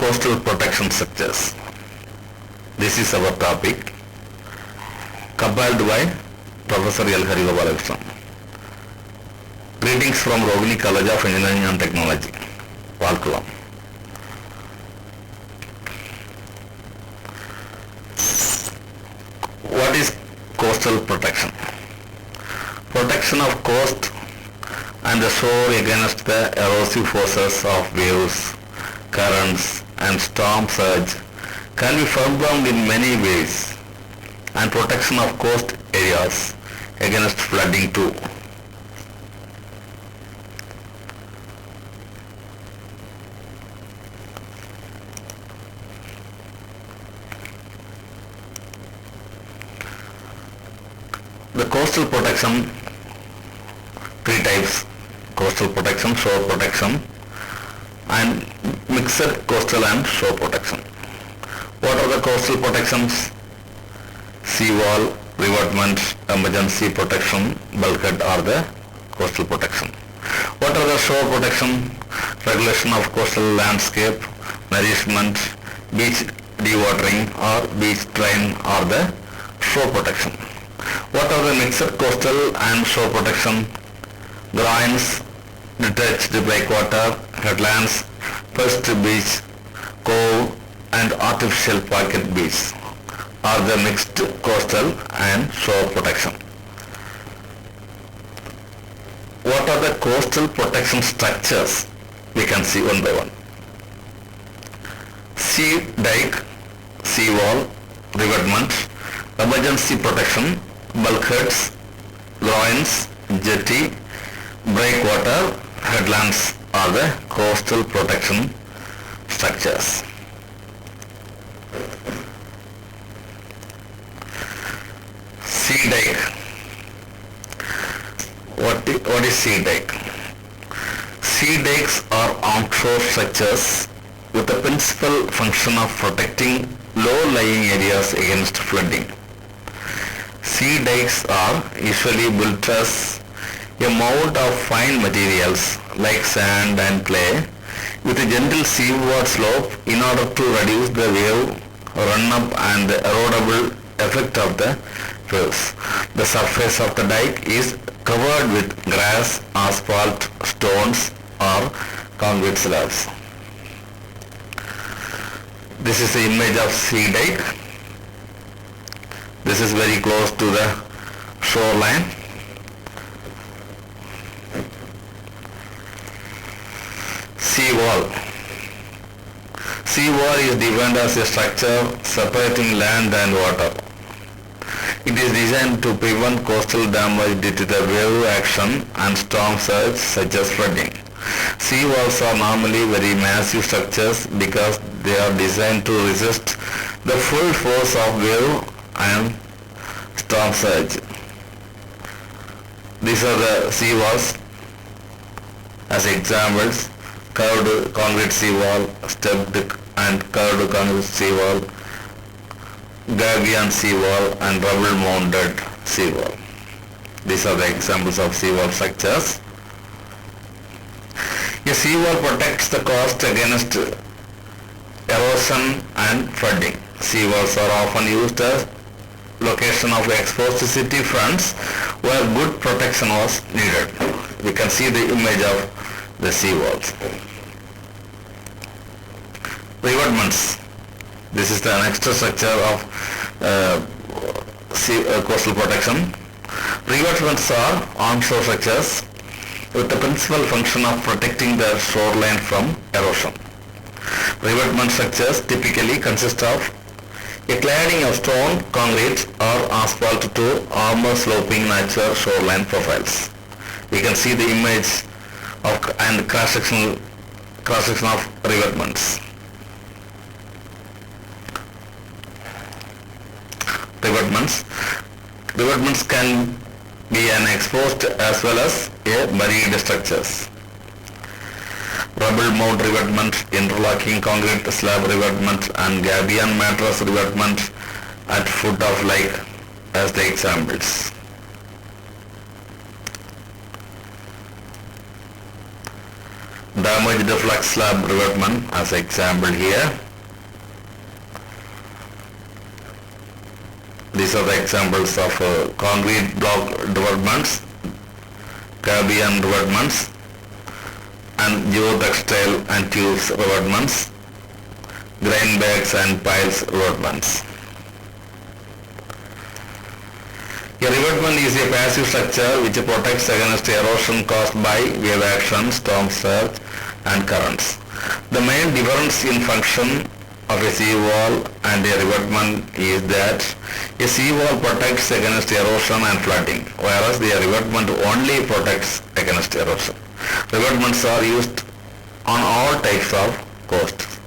coastal protection structures. This is our topic, compiled by Professor L. Harigopalakrishnan. Greetings from Rohini College of Engineering and Technology, Valkulam. What is coastal protection? Protection of coast and the shore against the erosive forces of waves, currents and storm surge can be found in many ways, and protection of coast areas against flooding too. The coastal protection, three types: coastal protection, shore protection and mixed coastal and shore protection. What are the coastal protections? Seawall, revetment, emergency protection, bulkhead are the coastal protection. What are the shore protection? Regulation of coastal landscape, nourishment, beach dewatering or beach drain are the shore protection. What are the mixed coastal and shore protection? Groins, detached breakwater, headlands, first beach, cove and artificial pocket beach are the mixed coastal and shore protection. What are the coastal protection structures? We can see one by one. Sea dike, sea wall, revetment, emergency protection, bulkheads, groins, jetty, breakwater, headlands are the coastal protection structures. Sea dike. What is sea dike? Sea dikes are onshore structures with the principal function of protecting low-lying areas against flooding. Sea dikes are usually built as a mound of fine materials like sand and clay with a gentle seaward slope in order to reduce the wave run-up and the erodible effect of the waves. The surface of the dike is covered with grass, asphalt, stones or concrete slabs. This is the image of sea dike. This is very close to the shoreline. Sea wall. Sea wall is defined as a structure separating land and water. It is designed to prevent coastal damage due to the wave action and storm surge such as flooding. Sea walls are normally very massive structures because they are designed to resist the full force of wave and storm surge. These are the sea walls as examples: curved concrete sea wall, stepped and curved concrete sea wall, gabion sea wall and rubble mounded sea wall. These are the examples of sea wall structures. A sea wall protects the coast against erosion and flooding. Sea walls are often used as location of exposed city fronts where good protection was needed. We can see the image of the sea walls. Revetments. This is the next structure of coastal protection. Revetments are onshore structures with the principal function of protecting the shoreline from erosion. Revetment structures typically consist of a cladding of stone, concrete or asphalt to armor sloping natural shoreline profiles. We can see the image of and cross-section of revetments. Revetments can be an exposed as well as a buried structures. Rubble mound revetment, interlocking concrete slab revetment and gabion mattress revetment at foot of lake as the examples. damaged flat slab revetment as example here. These are the examples of concrete block revetments, gabion revetments, and geotextile and tubes revetments, grain bags and piles revetments. A revetment is a passive structure which protects against erosion caused by wave action, storm surge and currents. The main difference in function of a seawall and a revetment is that a seawall protects against erosion and flooding, whereas the revetment only protects against erosion. Revetments are used on all types of coasts.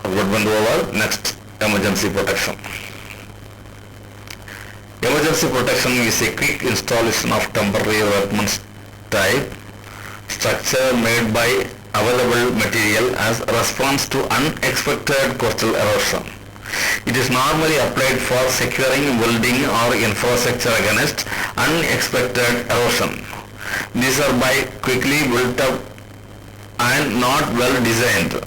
Revetment over. Next, emergency protection. Emergency protection is a quick installation of temporary revetment type structure made by available material as a response to unexpected coastal erosion. It is normally applied for securing building or infrastructure against unexpected erosion. These are by quickly built up and not well designed.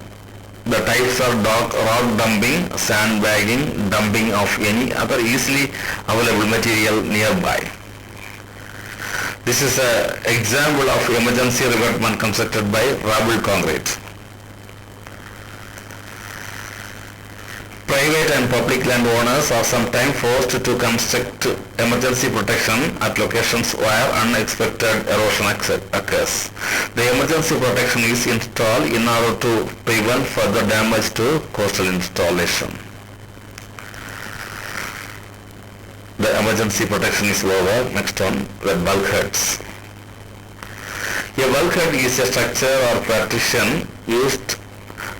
The types are rock dumping, sandbagging, dumping of any other easily available material nearby. This is an example of emergency revetment constructed by rubble concrete. Private and public landowners are sometimes forced to construct emergency protection at locations where unexpected erosion occurs. The emergency protection is installed in order to prevent further damage to coastal installation. The emergency protection is over. Next one, the bulkheads. A bulkhead is a structure or partition used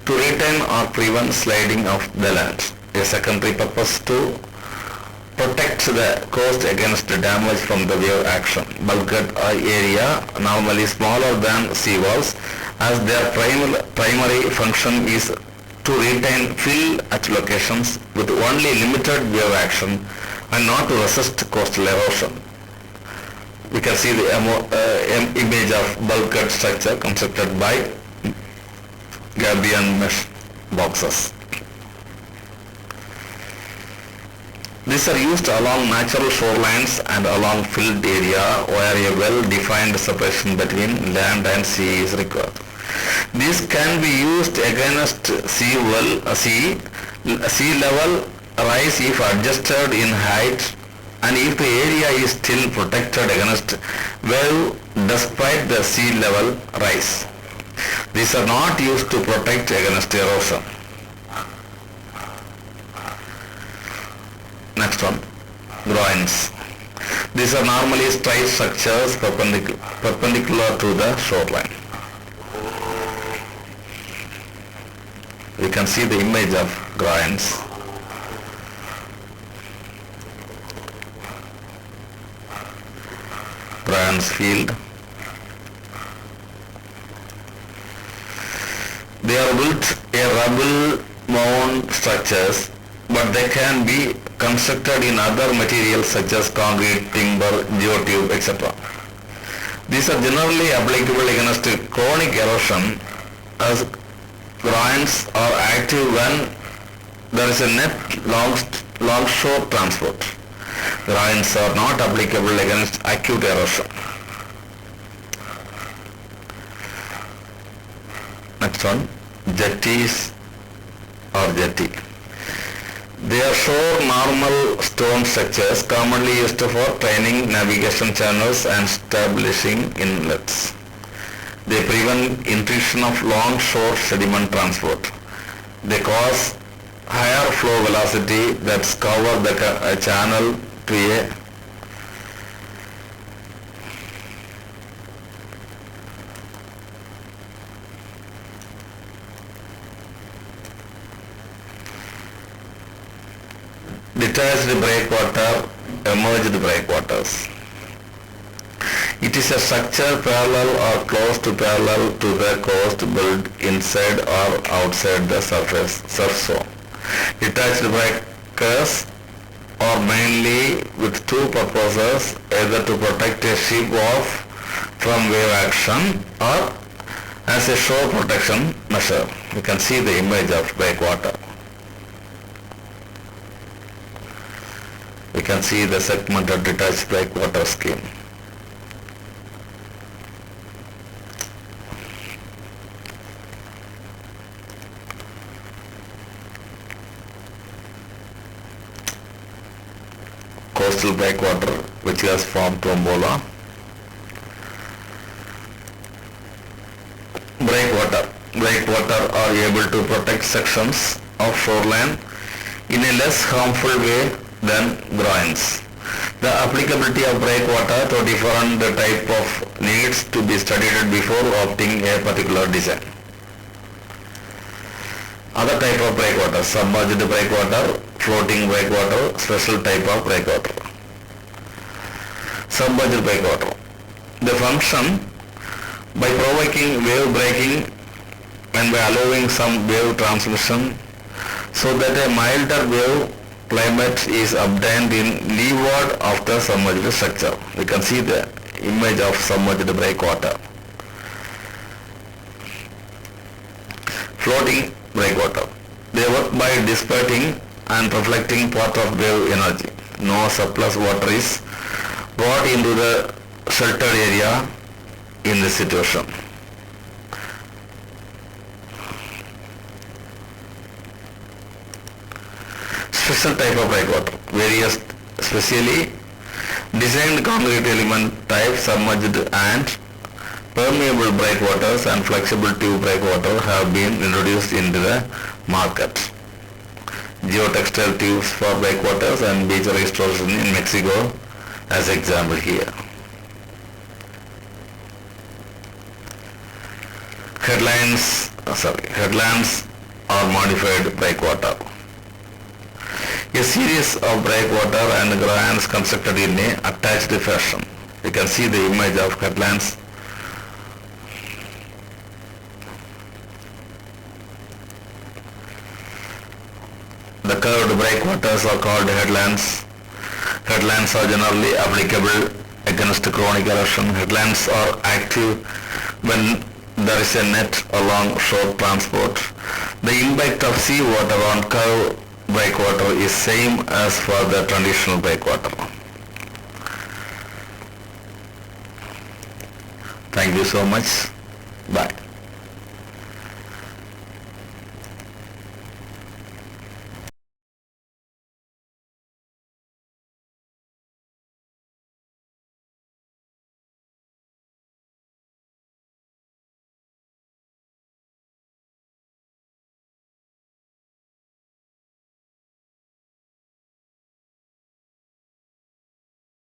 to retain or prevent sliding of the land. A secondary purpose to protect the coast against damage from the wave action. Bulkhead area normally smaller than seawalls, as their primary function is to retain fill at locations with only limited wave action and not to resist coastal erosion. We can see the image of bulkhead structure constructed by gabion mesh boxes. These are used along natural shorelines and along filled area where a well-defined separation between land and sea is required. These can be used against sea level rise if adjusted in height, and if the area is still protected against wave despite the sea level rise. These are not used to protect against erosion. Next one, groins. These are normally straight structures perpendicular to the shoreline. We can see the image of groins. Groins field. They are built a rubble mound structures, but they can be constructed in other materials such as concrete, timber, geotube, etc. These are generally applicable against chronic erosion, as groins are active when there is a net longshore transport. Groins are not applicable against acute erosion. Next one, jetties or jetty. They are shore normal stone structures commonly used for training navigation channels and establishing inlets. They prevent intrusion of long shore sediment transport. They cause higher flow velocity that cover the channel to a detached breakwater, emerged breakwaters. It is a structure parallel or close to parallel to the coast built inside or outside the surf zone. Detached breakers are mainly with two purposes, either to protect a ship off from wave action or as a shore protection measure. You can see the image of breakwater. You can see the segmented detached breakwater scheme. Coastal breakwater which has formed Tombola. Breakwater are able to protect sections of shoreline in a less harmful way than groins. The applicability of breakwater to different type of needs to be studied before opting a particular design. Other type of breakwater: submerged breakwater, floating breakwater, special type of breakwater. Submerged breakwater. The function by provoking wave breaking and by allowing some wave transmission so that a milder wave climate is obtained in leeward of the submerged structure. You can see the image of submerged breakwater. Floating breakwater. They work by dissipating and reflecting part of wave energy. No surplus water is brought into the sheltered area in this situation. Special type of breakwater. Various specially designed concrete element type submerged and permeable breakwaters and flexible tube breakwater have been introduced into the market. Geotextile tubes for breakwaters and beach restoration in Mexico as example here. Headlands or modified breakwater. A series of breakwater and groins constructed in a attached fashion. You can see the image of headlands. The curved breakwaters are called headlands. Headlands are generally applicable against chronic erosion. Headlands are active when there is a net along shore transport. The impact of sea water on curved breakwater is same as for the traditional breakwater. Thank you so much. Bye.